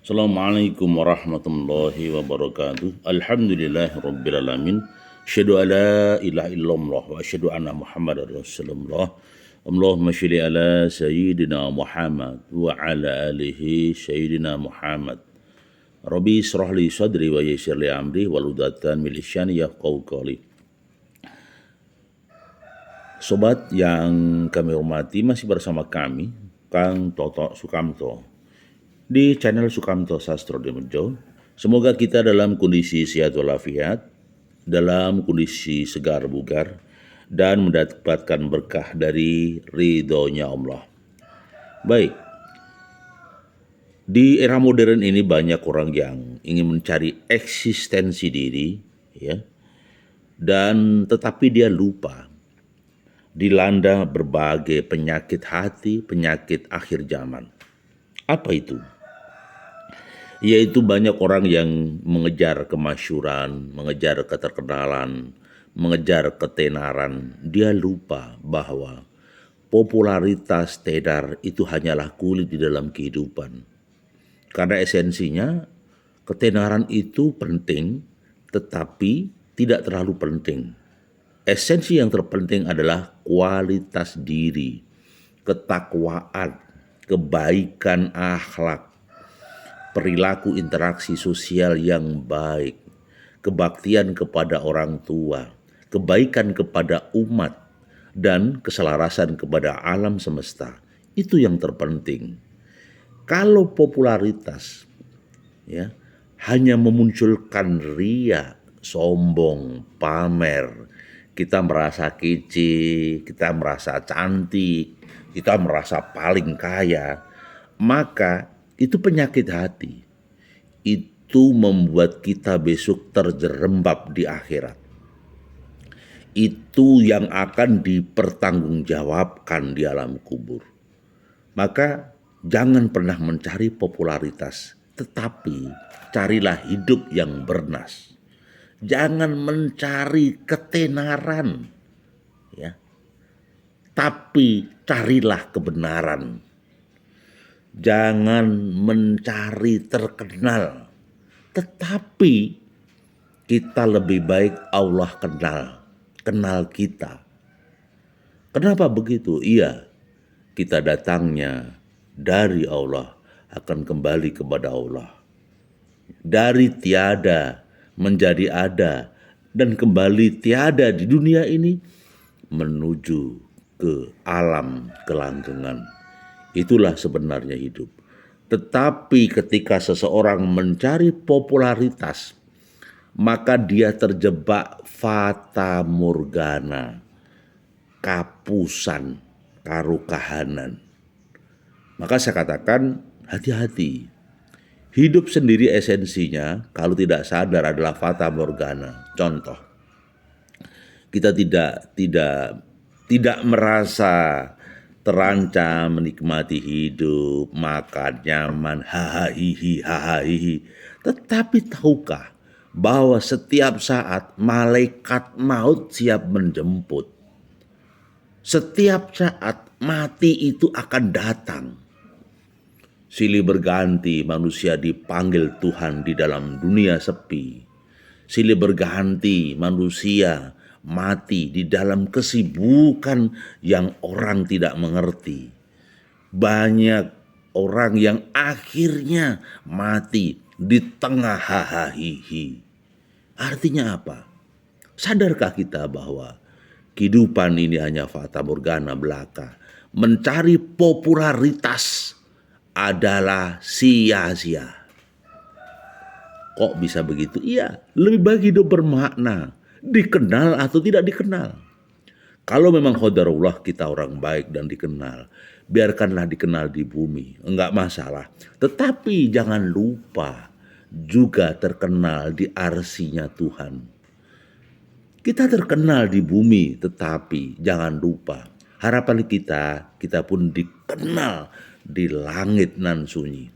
Assalamualaikum warahmatullahi wabarakatuh. Alhamdulillahirabbil alamin. Asyhadu an la ilaha illallah wa asyhadu anna Muhammadar Rasulullah. Allahumma shalli ala sayyidina Muhammad wa ala alihi sayyidina Muhammad. Rabbi israh li sadri wa yassir li amri waludatan min lisani yafqahu qawli. Sobat yang kami hormati, masih bersama kami Kang Toto Sukamto di channel Sukamto Sastro Dimuljo. Semoga kita dalam kondisi sehat walafiat, dalam kondisi segar bugar, dan mendapatkan berkah dari ridhonya Allah. Baik, di era modern ini banyak orang yang ingin mencari eksistensi diri, ya, dan tetapi dia lupa, dilanda berbagai penyakit hati, penyakit akhir zaman. Apa itu? Yaitu banyak orang yang mengejar kemasyhuran, mengejar keterkenalan, mengejar ketenaran. Dia lupa bahwa popularitas tenar itu hanyalah kulit di dalam kehidupan. Karena esensinya ketenaran itu penting, tetapi tidak terlalu penting. Esensi yang terpenting adalah kualitas diri, ketakwaan, kebaikan akhlak, perilaku interaksi sosial yang baik, kebaktian kepada orang tua, kebaikan kepada umat, dan keselarasan kepada alam semesta. Itu yang terpenting. Kalau popularitas, ya, hanya memunculkan ria, sombong, pamer, kita merasa kece, kita merasa cantik, kita merasa paling kaya, maka itu penyakit hati. Itu membuat kita besok terjerembab di akhirat. Itu yang akan dipertanggungjawabkan di alam kubur. Maka jangan pernah mencari popularitas, tetapi carilah hidup yang bernas. Jangan mencari ketenaran, ya, tapi carilah kebenaran. Jangan mencari terkenal, tetapi kita lebih baik Allah kenal kita. Kenapa begitu? Iya, kita datangnya dari Allah, akan kembali kepada Allah. Dari tiada menjadi ada, dan kembali tiada di dunia ini menuju ke alam kelanggengan. Itulah sebenarnya hidup. Tetapi ketika seseorang mencari popularitas, maka dia terjebak fata morgana, kapusan, karo kahanan. Maka saya katakan hati-hati. Hidup sendiri esensinya kalau tidak sadar adalah fata morgana. Contoh, kita tidak merasa terancam menikmati hidup, makan nyaman, hahaha. Tetapi tahukah bahwa setiap saat malaikat maut siap menjemput? Setiap saat mati itu akan datang. Silih berganti manusia dipanggil Tuhan di dalam dunia sepi. Silih berganti manusia mati di dalam kesibukan yang orang tidak mengerti. Banyak orang yang akhirnya mati di tengah hahaha. Artinya apa? Sadarkah kita bahwa kehidupan ini hanya fata morgana belaka? Mencari popularitas adalah sia-sia. Kok bisa begitu? Iya, lebih baik hidup bermakna, dikenal atau tidak dikenal. Kalau memang qadarullah kita orang baik dan dikenal, biarkanlah dikenal di bumi, enggak masalah. Tetapi jangan lupa juga terkenal di arsinya Tuhan. Kita terkenal di bumi, tetapi jangan lupa harapan kita pun dikenal di langit nan sunyi.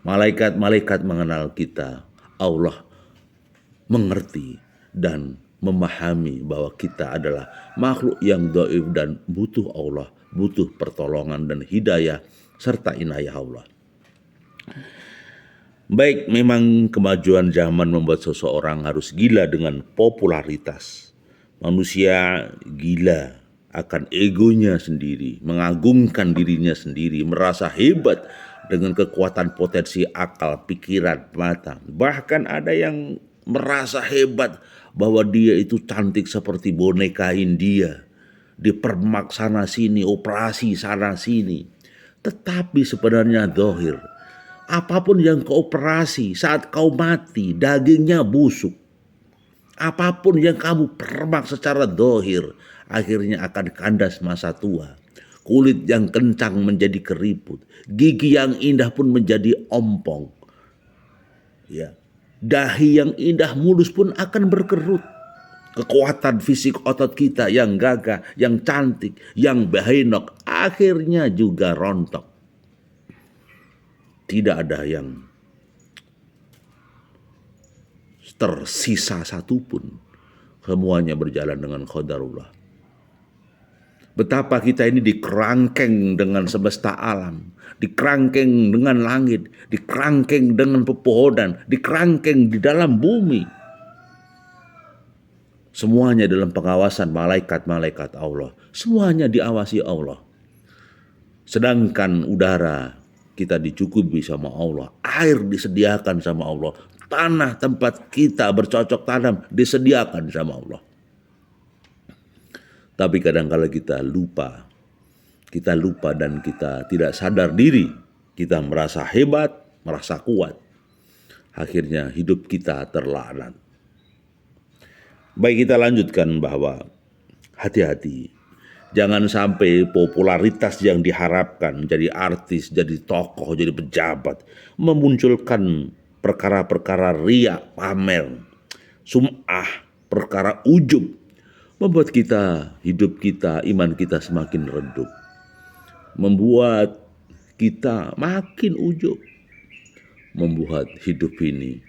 Malaikat-malaikat mengenal kita, Allah mengerti dan memahami bahwa kita adalah makhluk yang dhaif dan butuh Allah, butuh pertolongan dan hidayah serta inayah Allah. Baik, memang kemajuan zaman membuat seseorang harus gila dengan popularitas. Manusia gila akan egonya sendiri, mengagungkan dirinya sendiri, merasa hebat dengan kekuatan potensi akal, pikiran, mata. Bahkan ada yang merasa hebat bahwa dia itu cantik seperti boneka India. Dipermak sana sini, operasi sana sini. Tetapi sebenarnya zahir, apapun yang kau operasi saat kau mati, dagingnya busuk. Apapun yang kamu permak secara zahir, akhirnya akan kandas masa tua. Kulit yang kencang menjadi keriput, gigi yang indah pun menjadi ompong. Ya, dahi yang indah mulus pun akan berkerut. Kekuatan fisik otot kita yang gagah, yang cantik, yang bahenok, akhirnya juga rontok. Tidak ada yang tersisa satupun. Semuanya berjalan dengan qadarullah. Betapa kita ini dikerangkeng dengan semesta alam, dikerangkeng dengan langit, dikerangkeng dengan pepohonan, dikerangkeng di dalam bumi. Semuanya dalam pengawasan malaikat-malaikat Allah. Semuanya diawasi Allah. Sedangkan udara kita dicukupi sama Allah, air disediakan sama Allah, tanah tempat kita bercocok tanam disediakan sama Allah. Tapi kadang-kala kita lupa dan kita tidak sadar diri. Kita merasa hebat, merasa kuat. Akhirnya hidup kita terlaknat. Baik, kita lanjutkan bahwa hati-hati. Jangan sampai popularitas yang diharapkan jadi artis, jadi tokoh, jadi pejabat memunculkan perkara-perkara riya, pamer, sum'ah, perkara ujub, membuat hidup kita, iman kita semakin redup. Membuat kita makin ujub. Membuat hidup ini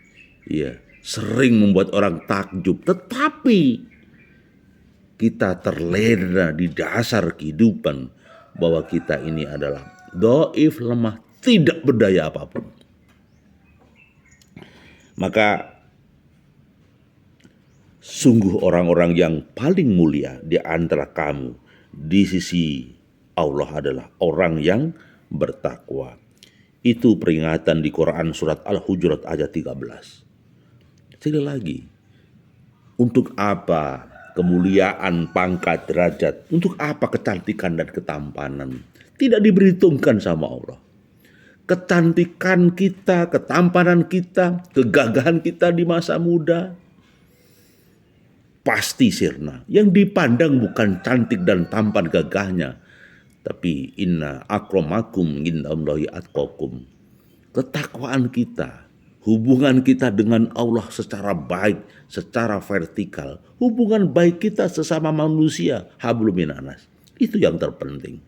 sering membuat orang takjub. Tetapi kita terlena di dasar kehidupan bahwa kita ini adalah dhaif, lemah, tidak berdaya apapun. Maka sungguh orang-orang yang paling mulia di antara kamu di sisi Allah adalah orang yang bertakwa. Itu peringatan di Quran surat Al-Hujurat ayat 13. Sekali lagi, untuk apa kemuliaan, pangkat, derajat? Untuk apa kecantikan dan ketampanan? Tidak diperhitungkan sama Allah. Kecantikan kita, ketampanan kita, kegagahan kita di masa muda pasti sirna. Yang dipandang bukan cantik dan tampan gagahnya, tapi inna akramakum indallahi atqakum. Ketakwaan kita, hubungan kita dengan Allah secara baik, secara vertikal, hubungan baik kita sesama manusia, hablum minanas. Itu yang terpenting.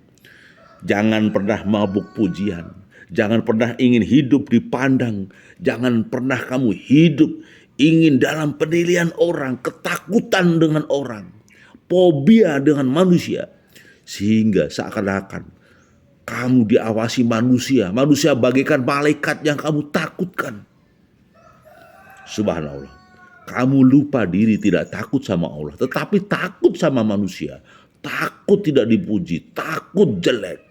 Jangan pernah mabuk pujian, jangan pernah ingin hidup dipandang, jangan pernah kamu hidup ingin dalam penilaian orang, ketakutan dengan orang, fobia dengan manusia, sehingga seakan-akan kamu diawasi manusia, manusia bagaikan malaikat yang kamu takutkan. Subhanallah, kamu lupa diri, tidak takut sama Allah, tetapi takut sama manusia, takut tidak dipuji, takut jelek,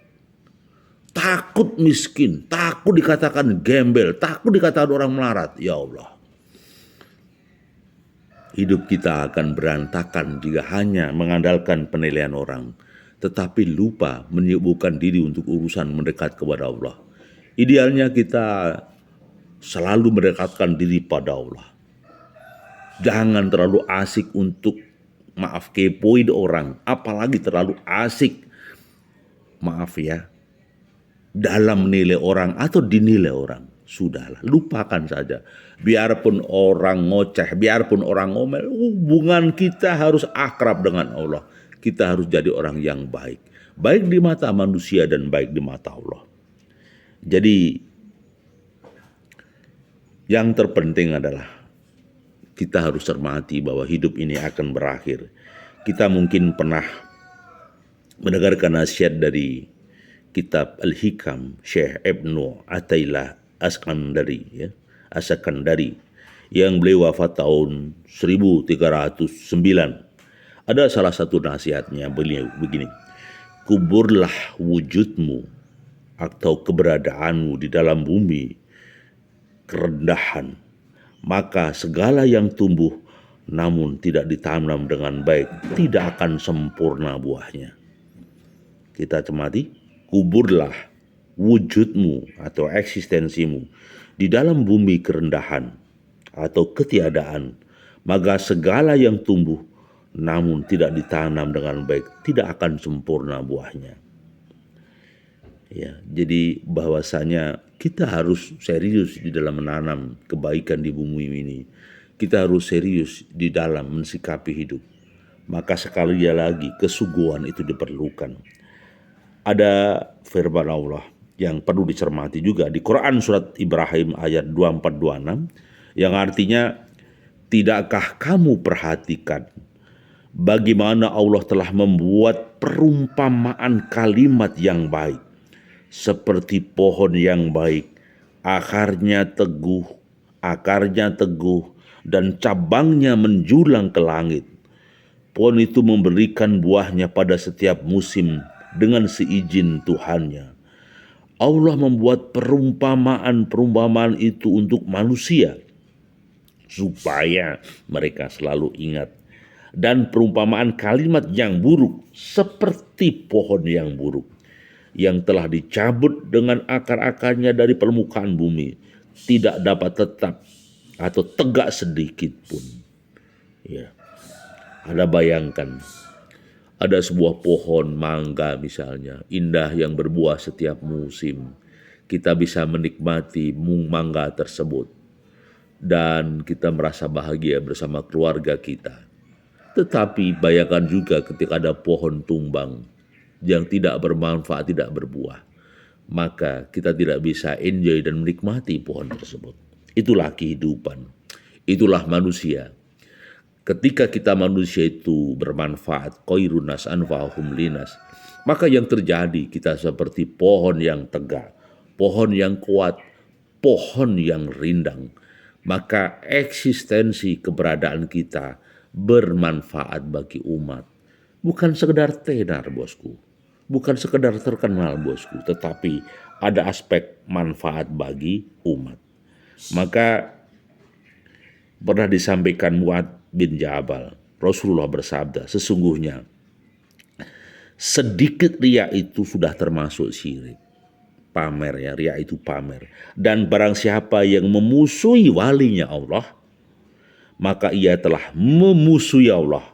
takut miskin, takut dikatakan gembel, takut dikatakan orang melarat. Ya Allah, hidup kita akan berantakan jika hanya mengandalkan penilaian orang, tetapi lupa menyibukkan diri untuk urusan mendekat kepada Allah. Idealnya kita selalu mendekatkan diri pada Allah. Jangan terlalu asik untuk kepoin orang, apalagi terlalu asik dalam menilai orang atau dinilai orang. Sudahlah, lupakan saja. Biarpun orang ngoceh, biarpun orang ngomel, hubungan kita harus akrab dengan Allah. Kita harus jadi orang yang baik. Baik di mata manusia dan baik di mata Allah. Jadi yang terpenting adalah kita harus cermati bahwa hidup ini akan berakhir. Kita mungkin pernah mendengarkan nasihat dari kitab Al-Hikam Syekh Ibnu Athaillah As-Sakandari, As-Sakandari yang beliau wafat tahun 1309. Ada salah satu nasihatnya beliau begini, kuburlah wujudmu atau keberadaanmu di dalam bumi kerendahan, maka segala yang tumbuh namun tidak ditanam dengan baik tidak akan sempurna buahnya. Kita cermati, kuburlah wujudmu atau eksistensimu di dalam bumi kerendahan atau ketiadaan, maka segala yang tumbuh namun tidak ditanam dengan baik tidak akan sempurna buahnya. Ya, jadi bahwasanya kita harus serius di dalam menanam kebaikan di bumi ini. Kita harus serius di dalam mensikapi hidup. Maka sekali lagi kesungguhan itu diperlukan. Ada firman Allah yang perlu dicermati juga di Quran surat Ibrahim ayat 24-26 yang artinya, tidakkah kamu perhatikan bagaimana Allah telah membuat perumpamaan kalimat yang baik seperti pohon yang baik, akarnya teguh dan cabangnya menjulang ke langit. Pohon itu memberikan buahnya pada setiap musim dengan seizin Tuhannya. Allah membuat perumpamaan itu untuk manusia supaya mereka selalu ingat. Dan perumpamaan kalimat yang buruk seperti pohon yang buruk yang telah dicabut dengan akar-akarnya dari permukaan bumi, tidak dapat tetap atau tegak sedikit pun. Ya, Anda bayangkan, ada sebuah pohon mangga misalnya, indah yang berbuah setiap musim. Kita bisa menikmati mangga tersebut dan kita merasa bahagia bersama keluarga kita. Tetapi bayangkan juga ketika ada pohon tumbang yang tidak bermanfaat, tidak berbuah, maka kita tidak bisa enjoy dan menikmati pohon tersebut. Itulah kehidupan, itulah manusia. Ketika kita manusia itu bermanfaat, khairunas anfa'uhum linas, maka yang terjadi kita seperti pohon yang tegak, pohon yang kuat, pohon yang rindang. Maka eksistensi keberadaan kita bermanfaat bagi umat. Bukan sekedar tenar, bosku. Bukan sekedar terkenal, bosku. Tetapi ada aspek manfaat bagi umat. Maka pernah disampaikan Mu'adz bin Jabal, Rasulullah bersabda, sesungguhnya sedikit riya itu sudah termasuk syirik. Pamer, ya, riya itu pamer. Dan barang siapa yang memusuhi walinya Allah, maka ia telah memusuhi Allah.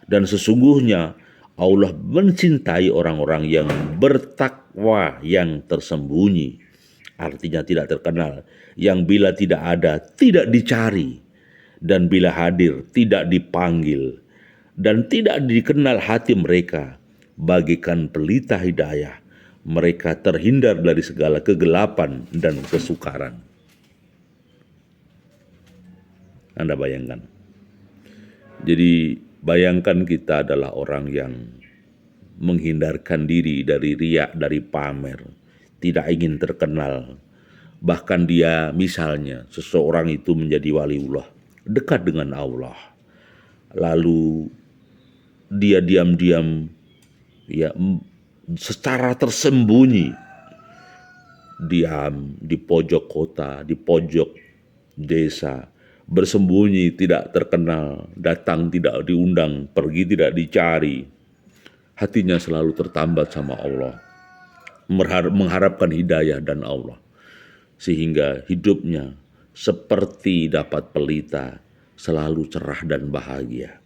Dan sesungguhnya Allah mencintai orang-orang yang bertakwa, yang tersembunyi. Artinya tidak terkenal. Yang bila tidak ada, tidak dicari. Dan bila hadir, tidak dipanggil. Dan tidak dikenal hati mereka. Bagikan pelita hidayah. Mereka terhindar dari segala kegelapan dan kesukaran. Anda bayangkan. Jadi bayangkan kita adalah orang yang menghindarkan diri dari riya, dari pamer, tidak ingin terkenal. Bahkan dia misalnya seseorang itu menjadi waliullah, dekat dengan Allah. Lalu dia diam-diam ya secara tersembunyi diam di pojok kota, di pojok desa, bersembunyi, tidak terkenal, datang tidak diundang, pergi tidak dicari. Hatinya selalu tertambat sama Allah, mengharapkan hidayah dan Allah. Sehingga hidupnya seperti dapat pelita, selalu cerah dan bahagia.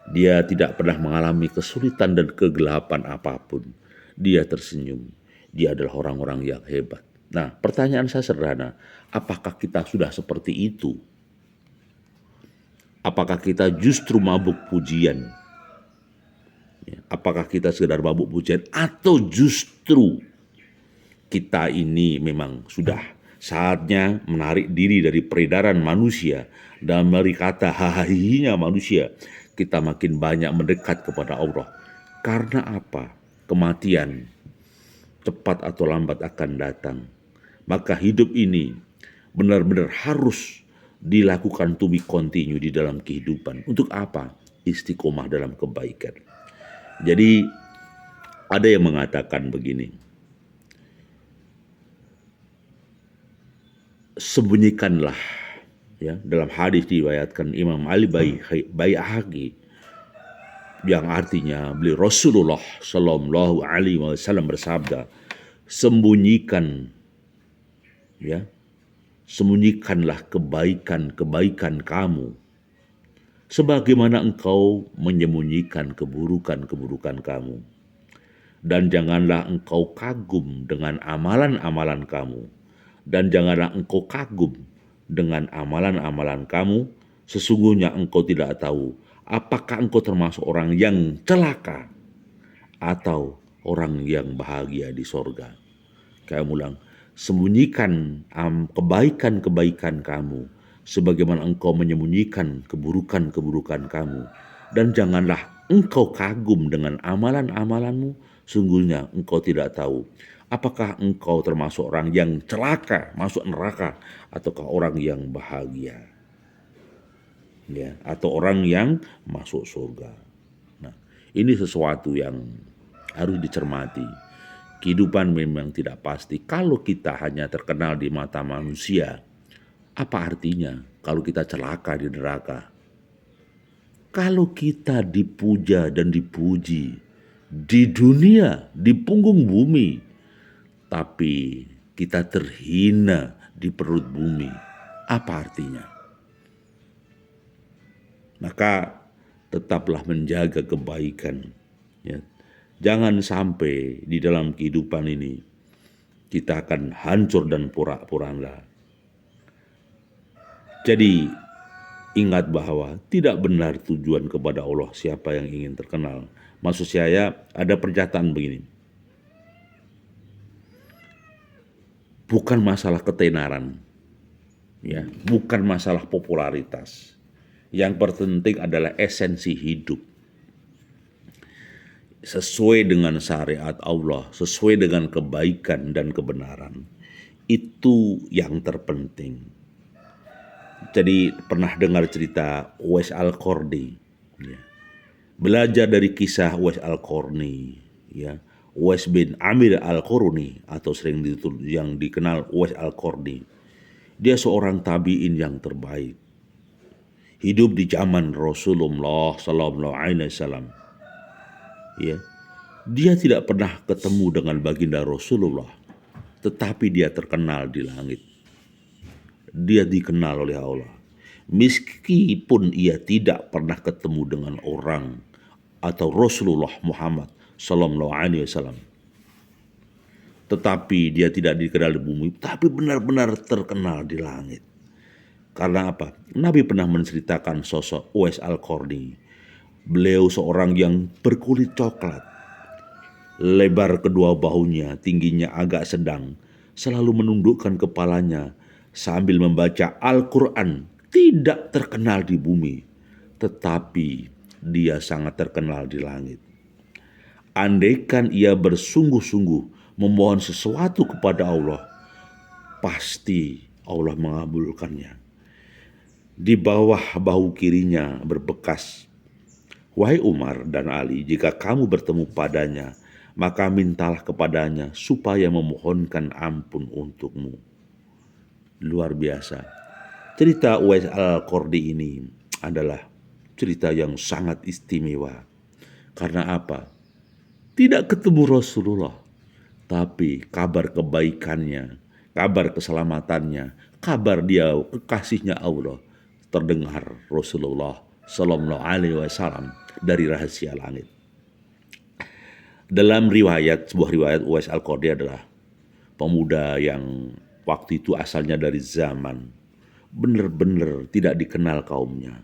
Dia tidak pernah mengalami kesulitan dan kegelapan apapun. Dia tersenyum. Dia adalah orang-orang yang hebat. Nah, pertanyaan saya sederhana, apakah kita sudah seperti itu? Apakah kita justru mabuk pujian? Apakah kita sekedar mabuk pujian atau justru kita ini memang sudah saatnya menarik diri dari peredaran manusia dan dari kata hahihinya manusia, kita makin banyak mendekat kepada Allah. Karena apa? Kematian cepat atau lambat akan datang. Maka hidup ini benar-benar harus dilakukan to be continue di dalam kehidupan. Untuk apa? Istiqomah dalam kebaikan. Jadi ada yang mengatakan begini, sembunyikanlah, ya, dalam hadis diriwayatkan Imam Ali Baihaqi, yang artinya beliau Rasulullah Shallallahu Alaihi Wasallam bersabda, sembunyikan, ya, sembunyikanlah kebaikan-kebaikan kamu, sebagaimana engkau menyembunyikan keburukan-keburukan kamu. Dan janganlah engkau kagum dengan amalan-amalan kamu. Dan janganlah engkau kagum dengan amalan-amalan kamu. Sesungguhnya engkau tidak tahu apakah engkau termasuk orang yang celaka atau orang yang bahagia di sorga. Kayak ulang, sembunyikan kebaikan-kebaikan kamu, sebagaimana engkau menyembunyikan keburukan-keburukan kamu. Dan janganlah engkau kagum dengan amalan-amalanmu, sungguhnya engkau tidak tahu apakah engkau termasuk orang yang celaka, masuk neraka, ataukah orang yang bahagia, ya, atau orang yang masuk surga. Nah, ini sesuatu yang harus dicermati. Kehidupan memang tidak pasti. Kalau kita hanya terkenal di mata manusia, apa artinya kalau kita celaka di neraka? Kalau kita dipuja dan dipuji di dunia, di punggung bumi, tapi kita terhina di perut bumi, apa artinya? Maka tetaplah menjaga kebaikan, ya. Jangan sampai di dalam kehidupan ini kita akan hancur dan porak-poranda. Jadi ingat bahwa tidak benar tujuan kepada Allah siapa yang ingin terkenal. Maksud saya ada pernyataan begini, bukan masalah ketenaran, ya, bukan masalah popularitas. Yang terpenting adalah esensi hidup. Sesuai dengan syariat Allah, sesuai dengan kebaikan dan kebenaran. Itu yang terpenting. Jadi pernah dengar cerita Uwais Al-Qarni, ya. Belajar dari kisah Uwais Al-Qarni, ya. Uwais bin Amir Al-Qarni atau sering yang dikenal Uwais Al-Qarni. Dia seorang tabi'in yang terbaik. Hidup di zaman Rasulullah Sallallahu Alaihi Wasallam. Ya, dia tidak pernah ketemu dengan baginda Rasulullah, tetapi dia terkenal di langit. Dia dikenal oleh Allah. Meskipun ia tidak pernah ketemu dengan orang atau Rasulullah Muhammad Sallallahu Alaihi Wasallam, tetapi dia tidak dikenal di bumi, tapi benar-benar terkenal di langit. Karena apa? Nabi pernah menceritakan sosok Uwais Al-Qarni. Beliau seorang yang berkulit coklat, lebar kedua bahunya, tingginya agak sedang, selalu menundukkan kepalanya sambil membaca Al-Quran. Tidak terkenal di bumi, tetapi dia sangat terkenal di langit. Andaikan ia bersungguh-sungguh memohon sesuatu kepada Allah, pasti Allah mengabulkannya. Di bawah bahu kirinya berbekas, wahai Umar dan Ali, jika kamu bertemu padanya, maka mintalah kepadanya supaya memohonkan ampun untukmu. Luar biasa. Cerita Uwais Al-Qarni ini adalah cerita yang sangat istimewa. Karena apa? Tidak ketemu Rasulullah, tapi kabar kebaikannya, kabar keselamatannya, kabar dia kekasihnya Allah terdengar Rasulullah Sallallahu Alaihi Wasallam dari rahasia langit. Dalam sebuah riwayat Uwais Al-Qarni adalah pemuda yang waktu itu asalnya dari zaman benar-benar tidak dikenal kaumnya,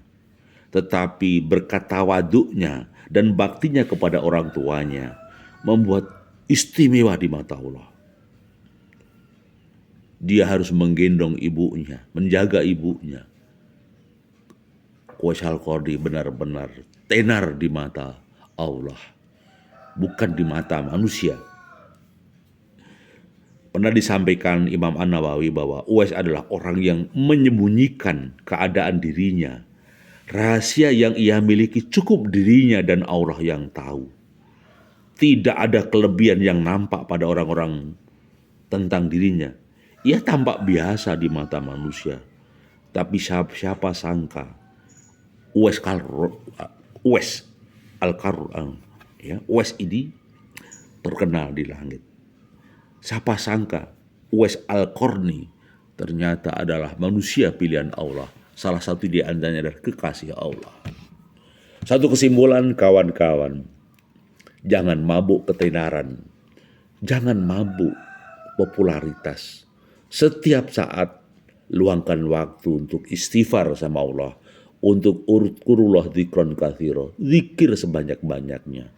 tetapi berkat tawaduknya dan baktinya kepada orang tuanya membuat istimewa di mata Allah. Dia harus menggendong ibunya, menjaga ibunya. Uwais Al-Qarni benar-benar tenar di mata Allah, bukan di mata manusia. Pernah disampaikan Imam An-Nawawi bahwa Uwais adalah orang yang menyembunyikan keadaan dirinya. Rahasia yang ia miliki cukup dirinya dan Allah yang tahu. Tidak ada kelebihan yang nampak pada orang-orang tentang dirinya. Ia tampak biasa di mata manusia. Tapi siapa sangka Uwais Al-Qarni, ya, Uwais ini terkenal di langit. Siapa sangka Uwais Al-Qarni ternyata adalah manusia pilihan Allah. Salah satu di antaranya adalah kekasih Allah. Satu kesimpulan kawan-kawan, jangan mabuk ketenaran, jangan mabuk popularitas. Setiap saat luangkan waktu untuk istighfar sama Allah, untuk urutkurullah dzikron katsira, zikir sebanyak-banyaknya.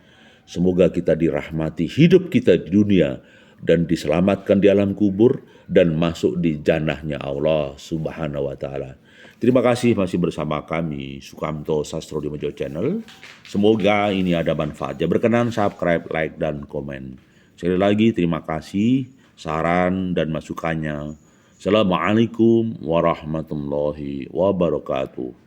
Semoga kita dirahmati hidup kita di dunia dan diselamatkan di alam kubur dan masuk di jannahnya Allah Subhanahu wa taala. Terima kasih masih bersama kami Sukamto Sastro di Mojo Channel. Semoga ini ada manfaatnya. Berkenan subscribe, like dan komen. Sekali lagi terima kasih saran dan masukannya. Assalamualaikum warahmatullahi wabarakatuh.